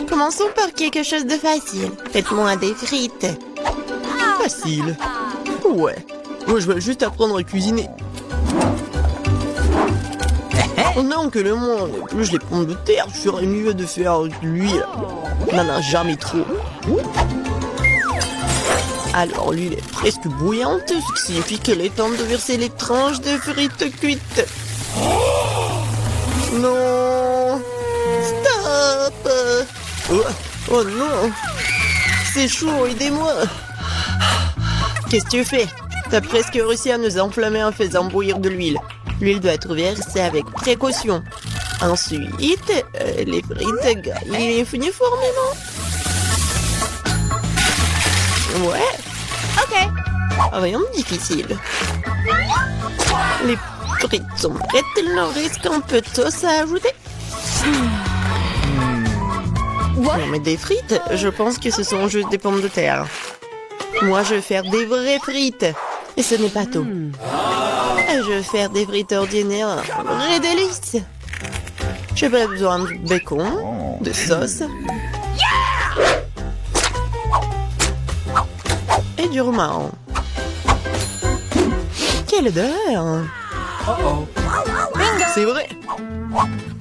Commençons par quelque chose de facile. Faites-moi des frites. Facile. Ouais. Moi, je vais juste apprendre à cuisiner. Oh non, que le monde épluche les pommes de terre, je ferais mieux de faire de l'huile. Non, jamais trop. Alors, l'huile est presque bouillante, ce qui signifie qu'il est temps de verser les tranches de frites cuites. Non. Stop. Oh non. C'est chaud, aidez-moi. Qu'est-ce que tu fais? T'as presque réussi à nous enflammer en faisant bouillir de l'huile. L'huile doit être versée avec précaution. Ensuite, les frites gagnent uniformément. Ouais. Ok. Rien de difficile. Les frites sont prêtes, il leur reste un peu de sauce à ajouter. Non mais des frites, je pense que ce sont juste des pommes de terre. Moi je vais faire des vraies frites. Et ce n'est pas tout. Je vais faire des frites ordinaires, vraies délices. J'ai pas besoin de bacon, de sauce. Et du romarin. Quelle odeur! C'est vrai!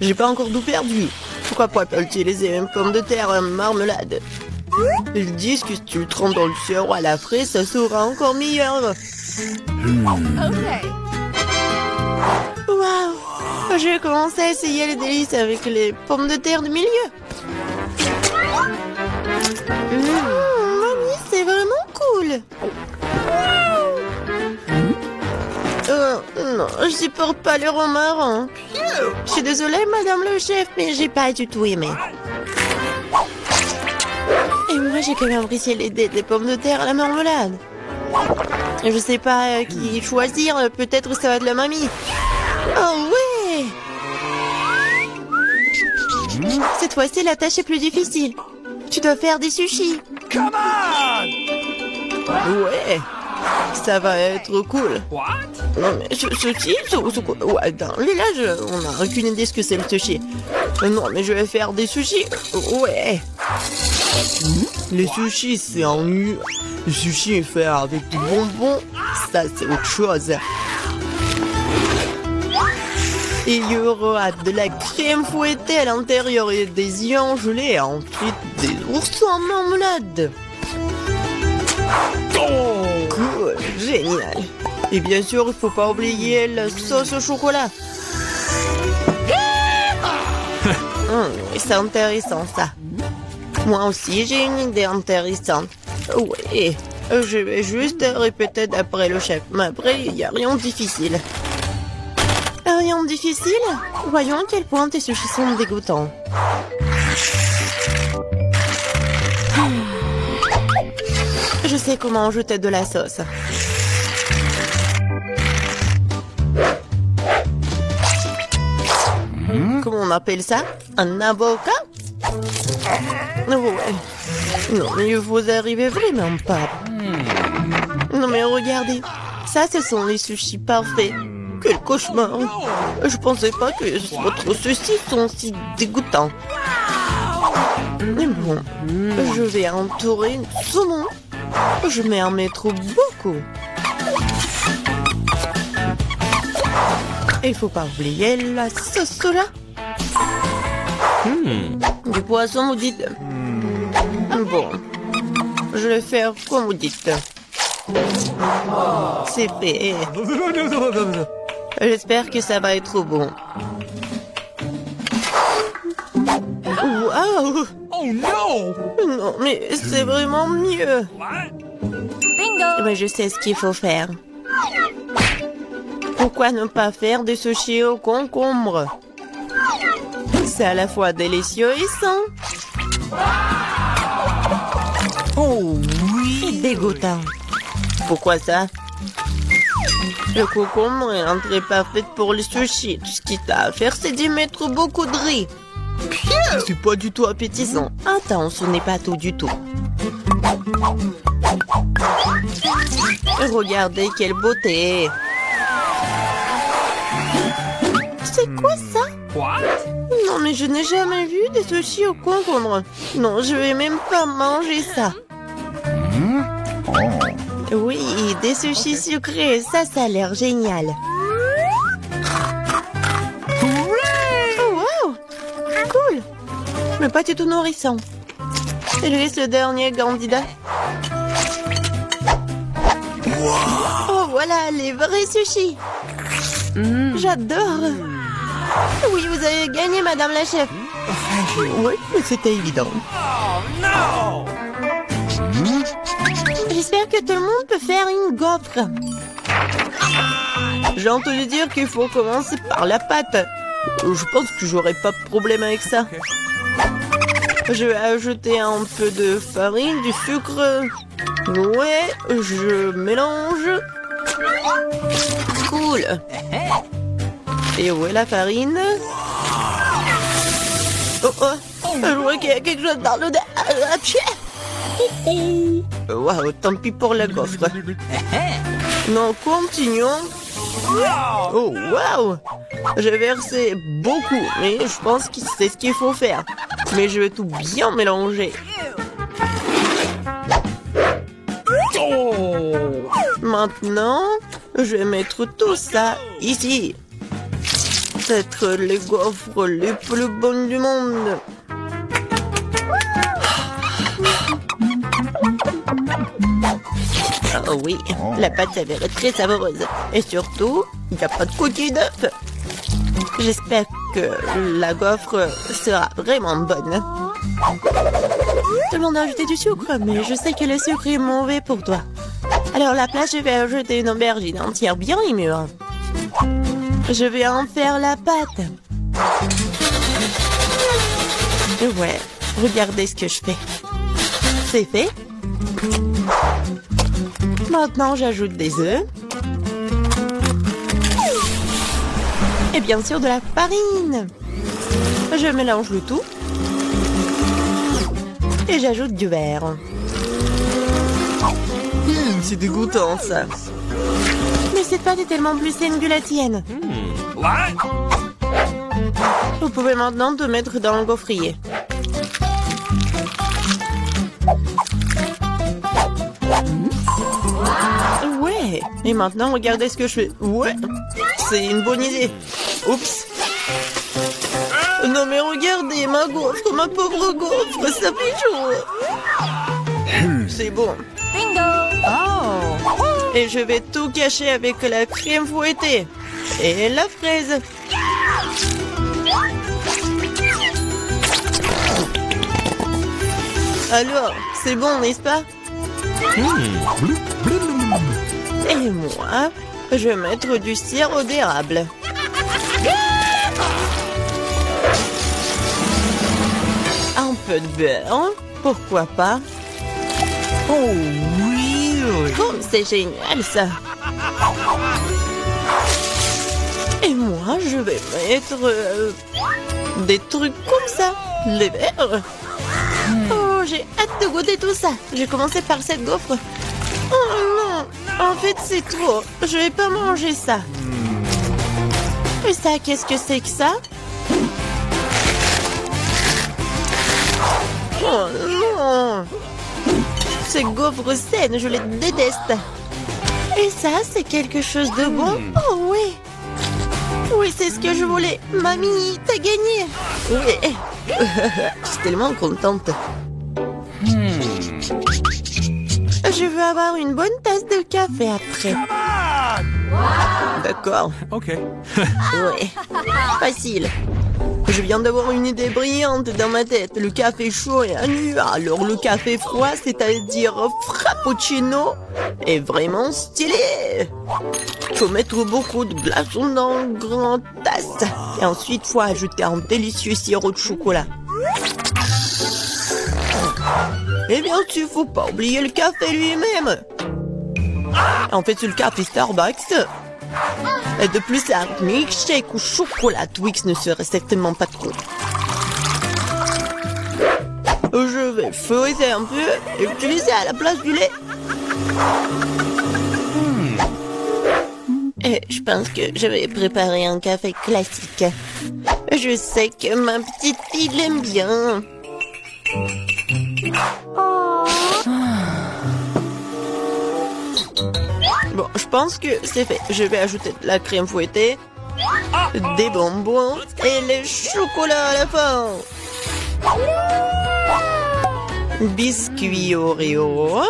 J'ai pas encore tout perdu. Pourquoi pas utiliser les mêmes pommes de terre en marmelade? Ils disent que si tu le trempes dans le sirop à la fraise, ça sera encore meilleur. Waouh! Je vais commencer à essayer les délices avec les pommes de terre du milieu. Mamie, c'est vraiment cool. Non, je supporte pas le romarin. Je suis désolée, madame le chef, mais j'ai pas du tout aimé. Et moi, j'ai quand même apprécié l'idée des pommes de terre à la marmelade. Je sais pas qui choisir, peut-être ça va être la mamie. Oh ouais! Cette fois-ci, la tâche est plus difficile. Tu dois faire des sushis. Come on! Ouais, ça va être cool. What? Non mais sushi, ouais, dans le village, on n'a aucune idée ce que c'est le sushi. Non mais je vais faire des sushis. Ouais. Les sushis, c'est en nu. Le sushi est fait avec du bonbon. Ça, c'est autre chose. Et il y aura de la crème fouettée à l'intérieur et des œufs gelés. Et ensuite, des oursons en marmelade. Oh, cool, génial. Et bien sûr, il faut pas oublier la sauce au chocolat. C'est intéressant, ça. Moi aussi, j'ai une idée intéressante. Oui, je vais juste répéter d'après le chef. Mais après, il n'y a rien de difficile. Rien de difficile? Voyons à quel point tes sushis sont dégoûtants. Je sais comment ajouter de la sauce. Comment on appelle ça? Un avocat? Ouais. Non, mais vous arrivez vraiment pas. Non, mais regardez. Ça, ce sont les sushis parfaits. Quel cauchemar. Je pensais pas que votre sushi sont si dégoûtants. Mais bon, je vais entourer une saumon. Je vais en mettre beaucoup. Et il faut pas oublier la sauce soja. Du poisson, vous dites? Bon, je vais faire comme vous dites. C'est fait. J'espère que ça va être bon. Waouh! Oh no! Non, mais c'est vraiment mieux. Bingo! Mais je sais ce qu'il faut faire. Pourquoi ne pas faire des sushis au concombre? C'est à la fois délicieux et sain. Oh Et oui! dégoûtant. Pourquoi ça? Le concombre est l'entrée parfaite pour les sushis. Tout ce qu'il t'a à faire, c'est d'y mettre beaucoup de riz. C'est pas du tout appétissant. Attends, ce n'est pas tout du tout. Regardez quelle beauté. C'est quoi ça? What? Non, mais je n'ai jamais vu des sushis au concombre. Non, je vais même pas manger ça. Oui, des sushis sucrés, ça a l'air génial. Oh, wow! Cool! Mais pas du tout nourrissant. Et lui, ce dernier candidat. Oh, voilà, les vrais sushis. J'adore. Oui, vous avez gagné, madame la chef. Oui, mais c'était évident. No! J'espère que tout le monde peut faire une gaufre. J'ai entendu dire qu'il faut commencer par la pâte. Je pense que j'aurai pas de problème avec ça. Je vais ajouter un peu de farine, du sucre. Ouais, je mélange. Cool. Et où est la farine? Oh, oh, je vois qu'il y a quelque chose dans le... Waouh, tant pis pour la gaufre. Non, continuons. Oh, waouh! J'ai versé beaucoup, mais je pense que c'est ce qu'il faut faire. Mais je vais tout bien mélanger. Maintenant, je vais mettre tout ça ici. Peut-être les gaufres les plus bonnes du monde. Oh oui, la pâte s'avère très savoureuse. Et surtout, il n'y a pas de coquille d'œuf. J'espère que la gaufre sera vraiment bonne. Tout le monde a ajouté du sucre, mais je sais que le sucre est mauvais pour toi. Alors à la place, je vais ajouter une aubergine entière bien mûre. Je vais en faire la pâte. Ouais, regardez ce que je fais. C'est fait. Maintenant, j'ajoute des œufs. Et bien sûr, de la farine. Je mélange le tout. Et j'ajoute du verre. C'est dégoûtant, ça. Mais cette pâte est tellement plus saine que la tienne. What? Vous pouvez maintenant te mettre dans le gaufrier. Ouais. Et maintenant, regardez ce que je fais. Ouais. C'est une bonne idée. Oups. Non mais regardez, ma gaufre, ma pauvre gaufre, ça fait chaud. C'est bon. Oh. Et je vais tout cacher avec la crème fouettée. Et la fraise. Alors, c'est bon, n'est-ce pas? Et moi, je vais mettre du sirop d'érable. Un peu de beurre, pourquoi pas? Oh oui! Oh, c'est génial ça! Et moi, je vais mettre des trucs comme ça, les verres. Oh, j'ai hâte de goûter tout ça. Je vais commencer par cette gaufre. Oh non, en fait c'est trop. Je vais pas manger ça. Et ça, qu'est-ce que c'est que ça? Oh non! Ces gaufres saines, je les déteste. Et ça, c'est quelque chose de bon? Oh oui! Oui, c'est ce que je voulais. Mamie, t'as gagné! Oui. Je suis tellement contente. Je veux avoir une bonne tasse de café après. D'accord. Okay. Oui. Facile. Je viens d'avoir une idée brillante dans ma tête. Le café chaud est nu. Alors le café froid, c'est-à-dire frappuccino, est vraiment stylé. Faut mettre beaucoup de glaçons dans une grande tasse. Et ensuite, faut ajouter un délicieux sirop de chocolat. Et bien sûr, faut pas oublier le café lui-même. En fait, c'est le café Starbucks. Et de plus, un milkshake ou chocolat Twix ne serait certainement pas trop. Je vais fouetter un peu et utiliser à la place du lait. Et je pense que je vais préparer un café classique. Je Je sais que ma petite fille l'aime bien. Bon, je pense que c'est fait. Je vais ajouter de la crème fouettée, des bonbons et le chocolat à la fin. Biscuit Oreo.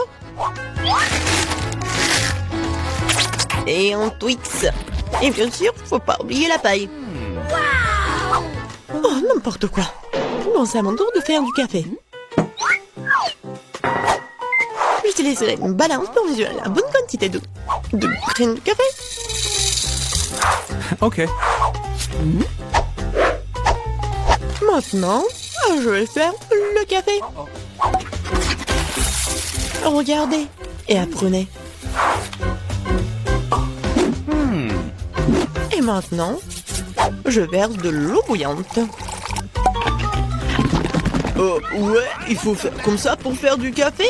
Et un Twix. Et bien sûr, faut pas oublier la paille. Oh, n'importe quoi. Bon, c'est à mon tour de faire du café. J'utiliserai une balance pour mesurer la bonne quantité de graines de café. Ok. Maintenant, je vais faire le café. Regardez et apprenez. Et maintenant, je verse de l'eau bouillante. Ouais, il faut faire comme ça pour faire du café?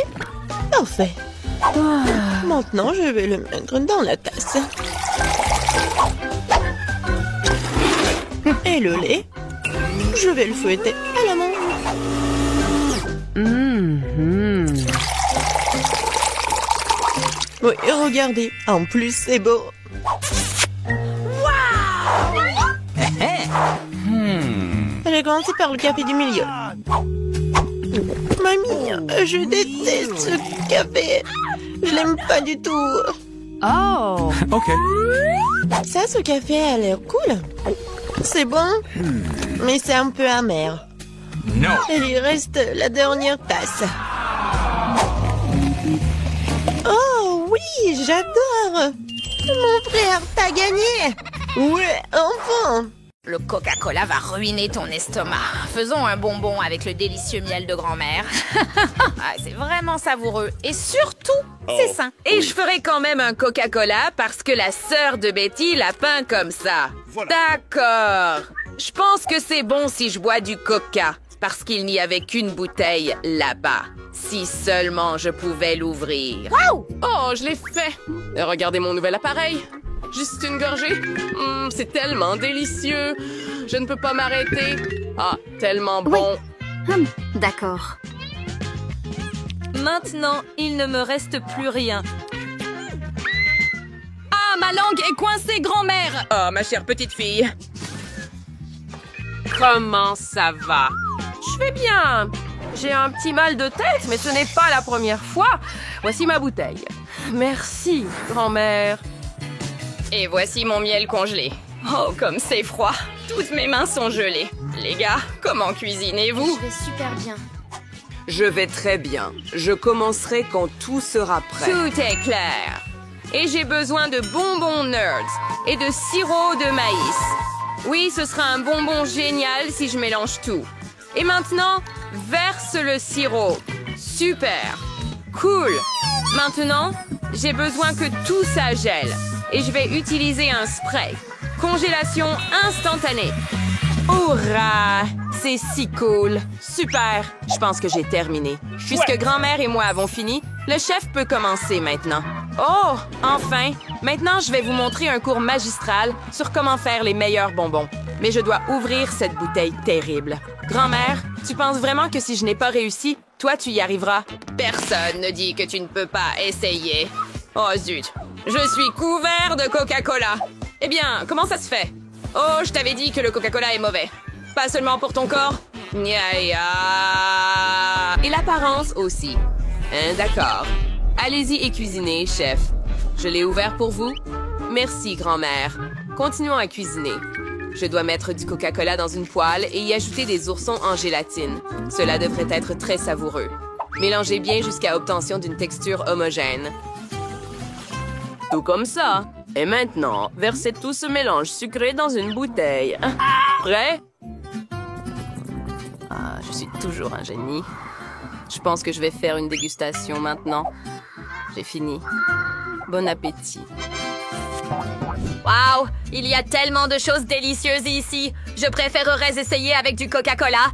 Parfait. Maintenant, je vais le mettre dans la tasse. Et le lait, je vais le fouetter à la main. Oui, regardez, en plus c'est beau. J'ai commencé par le café du milieu. Mamie, je déteste ce café. Je l'aime pas du tout. Oh! Ok. Ça, ce café a l'air cool. C'est bon, mais c'est un peu amer. No. Il reste la dernière tasse. Oh oui, j'adore. Mon frère, t'as gagné. Ouais, enfin. Le Coca-Cola va ruiner ton estomac. Faisons un bonbon avec le délicieux miel de grand-mère. Ah, c'est vraiment savoureux. Et surtout, c'est sain. Et je ferai quand même un Coca-Cola parce que la sœur de Betty l'a peint comme ça. D'accord. Je pense que c'est bon si je bois du Coca parce qu'il n'y avait qu'une bouteille là-bas. Si seulement je pouvais l'ouvrir. Waouh! Oh, je l'ai fait. Regardez mon nouvel appareil. Juste une gorgée. C'est tellement délicieux. Je ne peux pas m'arrêter. Ah, tellement bon. D'accord. Maintenant, il ne me reste plus rien. Ah, ma langue est coincée, grand-mère! Oh, ma chère petite fille. Comment ça va? Je vais bien. J'ai un petit mal de tête, mais ce n'est pas la première fois. Voici ma bouteille. Merci, grand-mère. Et voici mon miel congelé. Oh, comme c'est froid. Toutes mes mains sont gelées. Les gars, comment cuisinez-vous? Je vais super bien. Je vais très bien. Je commencerai quand tout sera prêt. Tout est clair. Et j'ai besoin de bonbons nerds et de sirop de maïs. Oui, ce sera un bonbon génial si je mélange tout. Et maintenant, verse le sirop. Super. Cool. Maintenant, j'ai besoin que tout ça gèle. Et je vais utiliser un spray. Congélation instantanée. Hurrah! C'est si cool. Super. Je pense que j'ai terminé. Puisque grand-mère et moi avons fini, le chef peut commencer maintenant. Oh, enfin! Maintenant, je vais vous montrer un cours magistral sur comment faire les meilleurs bonbons. Mais je dois ouvrir cette bouteille terrible. Grand-mère, tu penses vraiment que si je n'ai pas réussi, toi, tu y arriveras? Personne ne dit que tu ne peux pas essayer. Oh zut! Je suis couvert de Coca-Cola. Eh bien, comment ça se fait? Oh, je t'avais dit que le Coca-Cola est mauvais. Pas seulement pour ton corps. Et l'apparence aussi. D'accord. Allez-y et cuisinez, chef. Je l'ai ouvert pour vous. Merci, grand-mère. Continuons à cuisiner. Je dois mettre du Coca-Cola dans une poêle et y ajouter des oursons en gélatine. Cela devrait être très savoureux. Mélangez bien jusqu'à obtention d'une texture homogène. Tout comme ça. Et maintenant, versez tout ce mélange sucré dans une bouteille. Prêt? Ah, je suis toujours un génie. Je pense que je vais faire une dégustation maintenant. J'ai fini. Bon appétit. Waouh! Il y a tellement de choses délicieuses ici. Je préférerais essayer avec du Coca-Cola.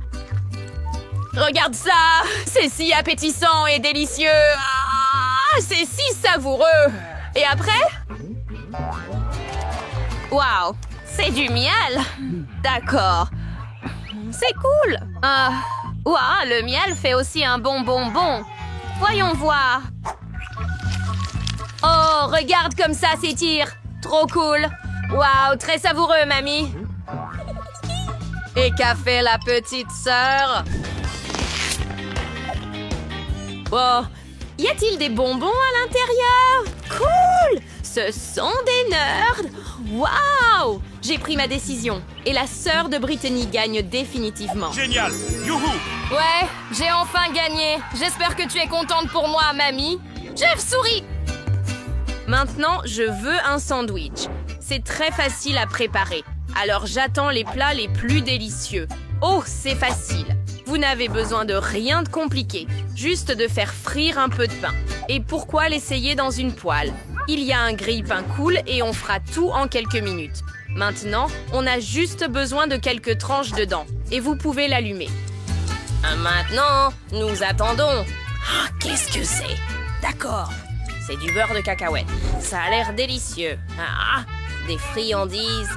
Regarde ça! C'est si appétissant et délicieux. Ah, c'est si savoureux. Et après? Waouh! C'est du miel! D'accord. c'est cool. Ouah, le miel fait aussi un bon bonbon. Voyons voir. Oh, regarde comme ça s'étire. Trop cool. Waouh, très savoureux, mamie. Et qu'a fait la petite sœur? Oh, y a-t-il des bonbons à l'intérieur? Cool! Ce sont des nerds! Waouh! J'ai pris ma décision. Et la sœur de Brittany gagne définitivement. Génial! Youhou! Ouais, j'ai enfin gagné. J'espère que tu es contente pour moi, mamie. Jeff sourit! Maintenant, je veux un sandwich. C'est très facile à préparer. Alors j'attends les plats les plus délicieux. Oh, c'est facile. Vous n'avez besoin de rien de compliqué. Juste de faire frire un peu de pain. Et pourquoi l'essayer dans une poêle? Il y a un grille-pain cool et on fera tout en quelques minutes. Maintenant, on a juste besoin de quelques tranches dedans. Et vous pouvez l'allumer. Maintenant, nous attendons. Ah, qu'est-ce que c'est? D'accord. C'est du beurre de cacahuète. Ça a l'air délicieux. Ah, des friandises.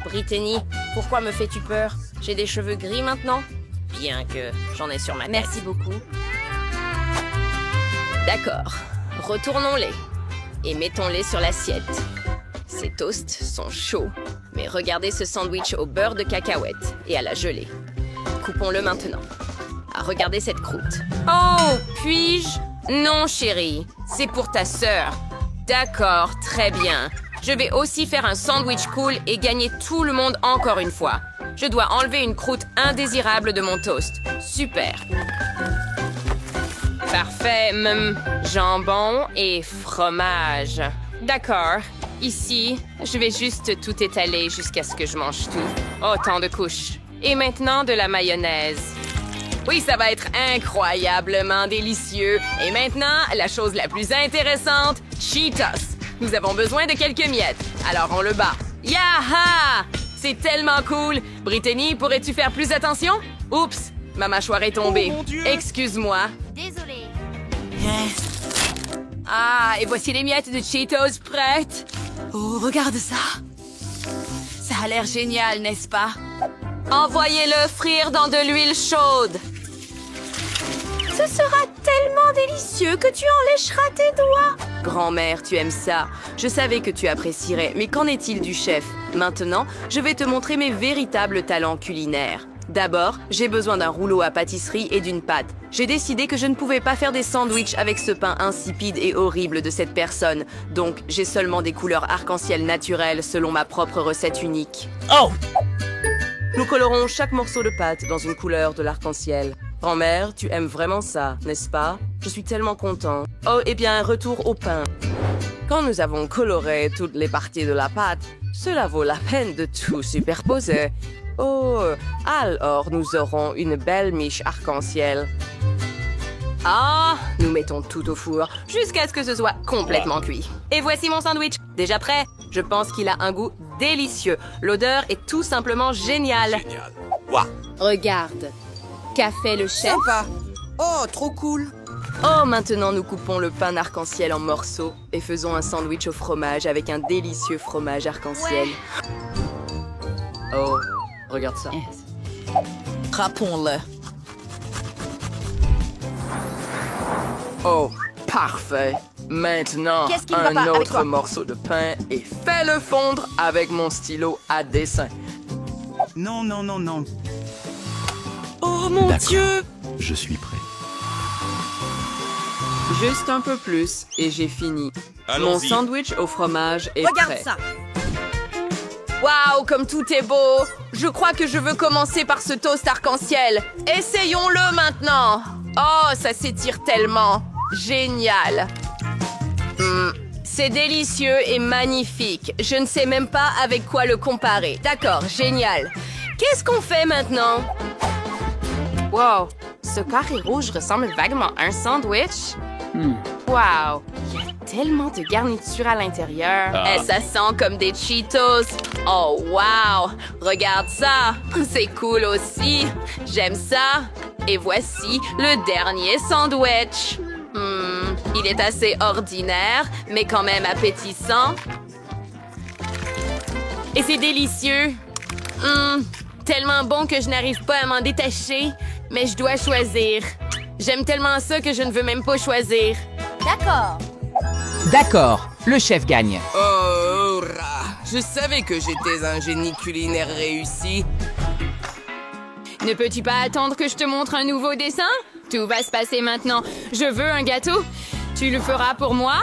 Brittany, pourquoi me fais-tu peur? J'ai des cheveux gris maintenant? Bien que j'en ai sur ma tête. Merci beaucoup. D'accord. Retournons-les. Et mettons-les sur l'assiette. Ces toasts sont chauds. Mais regardez ce sandwich au beurre de cacahuète et à la gelée. Coupons-le maintenant. Ah, regardez cette croûte. Oh, puis-je? Non, chérie. C'est pour ta sœur. D'accord, très bien. Je vais aussi faire un sandwich cool et gagner tout le monde encore une fois. Je dois enlever une croûte indésirable de mon toast. Super. Parfait. Jambon et fromage. D'accord. Ici, je vais juste tout étaler jusqu'à ce que je mange tout. Autant de couches. Et maintenant, de la mayonnaise. Oui, ça va être incroyablement délicieux. Et maintenant, la chose la plus intéressante, Cheetos. Nous avons besoin de quelques miettes. Alors, on le bat. Yaha! C'est tellement cool. Brittany, pourrais-tu faire plus attention? Oups, ma mâchoire est tombée. Oh, mon Dieu! Excuse-moi. Désolée. Ah, et voici les miettes de Cheetos prêtes. Oh, regarde ça. Ça a l'air génial, n'est-ce pas? Envoyez-le frire dans de l'huile chaude. Ce sera tellement délicieux que tu en lécheras tes doigts. Grand-mère, tu aimes ça. Je savais que tu apprécierais, mais qu'en est-il du chef? Maintenant, je vais te montrer mes véritables talents culinaires. D'abord, j'ai besoin d'un rouleau à pâtisserie et d'une pâte. J'ai décidé que je ne pouvais pas faire des sandwichs avec ce pain insipide et horrible de cette personne. Donc, j'ai seulement des couleurs arc-en-ciel naturelles selon ma propre recette unique. Oh! Nous colorons chaque morceau de pâte dans une couleur de l'arc-en-ciel. Grand-mère, tu aimes vraiment ça, n'est-ce pas? Je suis tellement content. Oh, eh bien, retour au pain. Quand nous avons coloré toutes les parties de la pâte, cela vaut la peine de tout superposer. Oh, alors nous aurons une belle miche arc-en-ciel. Ah, nous mettons tout au four jusqu'à ce que ce soit complètement cuit. Et voici mon sandwich, déjà prêt. Je pense qu'il a un goût délicieux. L'odeur est tout simplement géniale. Génial. Ouah. Regarde, qu'a fait le chef? Sympa. Oh, trop cool. Oh, maintenant nous coupons le pain arc-en-ciel en morceaux et faisons un sandwich au fromage avec un délicieux fromage arc-en-ciel. Oh, regarde ça. Râpons-le. Oh, parfait. Maintenant, Qu'est-ce qui ne va pas un avec autre toi? morceau de pain et fais-le fondre avec mon stylo à dessin. Non, non, non, non. Oh mon D'accord. Dieu! Je suis prêt. Juste un peu plus et j'ai fini. Mon Allons-y. sandwich au fromage est Regarde prêt. ça. Waouh, comme tout est beau! Je crois que je veux commencer par ce toast arc-en-ciel. Essayons-le maintenant! Oh, ça s'étire tellement! Génial! C'est délicieux et magnifique. Je ne sais même pas avec quoi le comparer. D'accord, génial. Qu'est-ce qu'on fait maintenant? Wow, ce carré rouge ressemble vaguement à un sandwich. Wow, il y a tellement de garniture à l'intérieur. Et ça sent comme des Cheetos. Oh wow, regarde ça. C'est cool aussi. J'aime ça. Et voici le dernier sandwich. Il est assez ordinaire, mais quand même appétissant. Et c'est délicieux. tellement bon que je n'arrive pas à m'en détacher, mais je dois choisir. J'aime tellement ça que je ne veux même pas choisir. D'accord, le chef gagne. Oh, hurrah. Je savais que j'étais un génie culinaire réussi. Ne peux-tu pas attendre que je te montre un nouveau dessin? Tout va se passer maintenant. Je veux un gâteau. Tu le feras pour moi?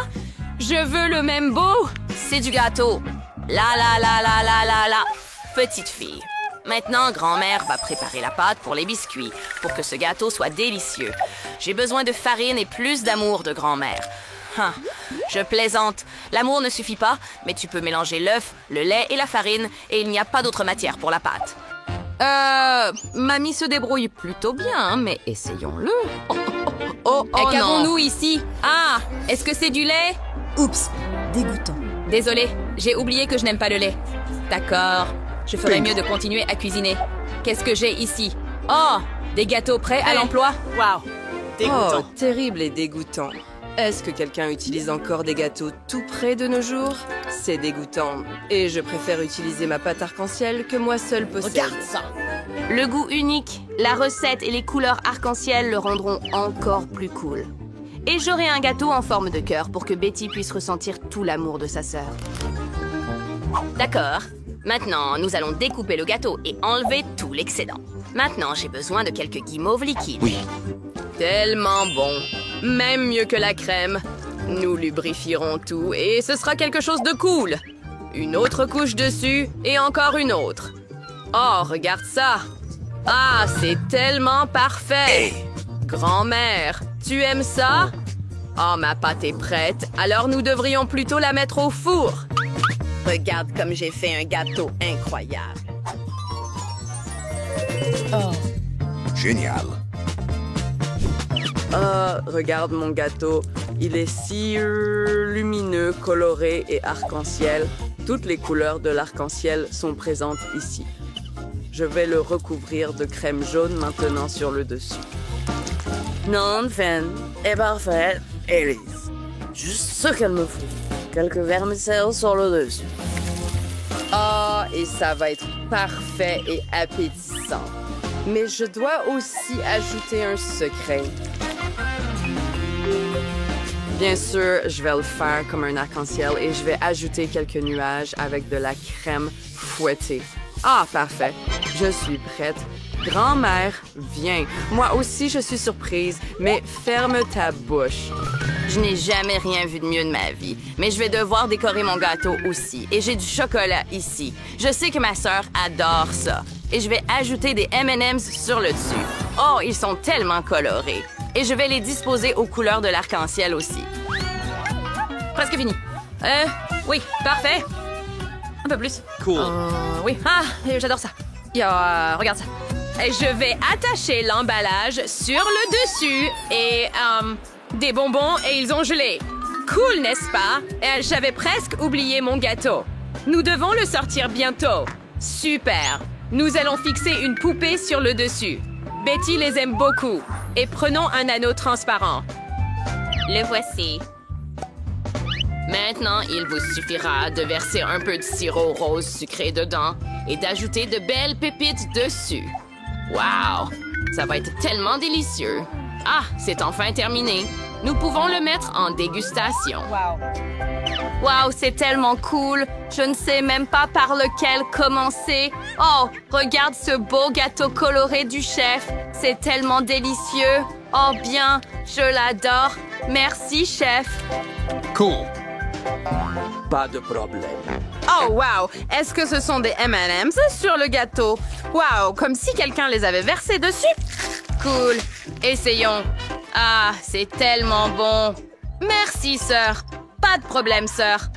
Je veux le même beau. C'est du gâteau. La. Petite fille. Maintenant, grand-mère va préparer la pâte pour les biscuits, pour que ce gâteau soit délicieux. J'ai besoin de farine et plus d'amour de grand-mère. Je plaisante. L'amour ne suffit pas, mais tu peux mélanger l'œuf, le lait et la farine, et il n'y a pas d'autre matière pour la pâte. Mamie se débrouille plutôt bien, mais essayons-le. Oh non. Qu'avons-nous ici? Ah, est-ce que c'est du lait? Oups, dégoûtant. Désolée, j'ai oublié que je n'aime pas le lait. D'accord, je ferais mieux de continuer à cuisiner. Qu'est-ce que j'ai ici? Oh, des gâteaux prêts à l'emploi? Wow. Oh, terrible et dégoûtant. Est-ce que quelqu'un utilise encore des gâteaux tout près de nos jours? C'est dégoûtant. Et je préfère utiliser ma pâte arc-en-ciel que moi seule possède. Regarde ça. Le goût unique, la recette et les couleurs arc-en-ciel le rendront encore plus cool. Et j'aurai un gâteau en forme de cœur pour que Betty puisse ressentir tout l'amour de sa sœur. D'accord. Maintenant, nous allons découper le gâteau et enlever tout l'excédent. Maintenant, j'ai besoin de quelques guimauves liquides. Oui. Tellement bon. Même mieux que la crème. Nous lubrifierons tout et ce sera quelque chose de cool. Une autre couche dessus et encore une autre. Oh, regarde ça. Ah, c'est tellement parfait. Grand-mère, tu aimes ça? Oh, ma pâte est prête. Alors nous devrions plutôt la mettre au four. Regarde comme j'ai fait un gâteau incroyable. Génial. Regarde mon gâteau. Il est si lumineux, coloré et arc-en-ciel. Toutes les couleurs de l'arc-en-ciel sont présentes ici. Je vais le recouvrir de crème jaune maintenant sur le dessus. Non, Fen est parfaite, Elise. Juste ce qu'elle me faut. Quelques vermicelles sur le dessus. Oh, et ça va être parfait et appétissant. Mais je dois aussi ajouter un secret. Bien sûr, je vais le faire comme un arc-en-ciel et je vais ajouter quelques nuages avec de la crème fouettée. Ah, parfait. Je suis prête. Grand-mère, viens. Moi aussi, je suis surprise, mais ferme ta bouche. Je n'ai jamais rien vu de mieux de ma vie, mais je vais devoir décorer mon gâteau aussi. Et j'ai du chocolat ici. Je sais que ma sœur adore ça. Et je vais ajouter des M&M's sur le dessus. Oh, ils sont tellement colorés. Et je vais les disposer aux couleurs de l'arc-en-ciel aussi. Presque fini. Oui, parfait. Un peu plus. Cool. Oui, j'adore ça. Regarde ça. Je vais attacher l'emballage sur le dessus et des bonbons et ils ont gelé. Cool, n'est-ce pas? J'avais presque oublié mon gâteau. Nous devons le sortir bientôt. Super. Nous allons fixer une poupée sur le dessus. Betty les aime beaucoup. Et prenons un anneau transparent. Le voici. Maintenant, il vous suffira de verser un peu de sirop rose sucré dedans et d'ajouter de belles pépites dessus. Wow! Ça va être tellement délicieux. Ah, c'est enfin terminé. Nous pouvons le mettre en dégustation. Wow, c'est tellement cool. Je ne sais même pas par lequel commencer. Oh, regarde ce beau gâteau coloré du chef. C'est tellement délicieux. Oh bien, je l'adore. Merci, chef. Cool. Pas de problème. Oh, wow! Est-ce que ce sont des M&M's sur le gâteau? Wow! Comme si quelqu'un les avait versés dessus. Cool. Essayons. Ah, c'est tellement bon. Merci, sœur. Pas de problème, sœur.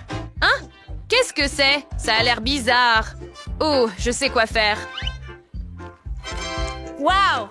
Hein? Qu'est-ce que c'est? Ça a l'air bizarre. Oh, je sais quoi faire. Wow!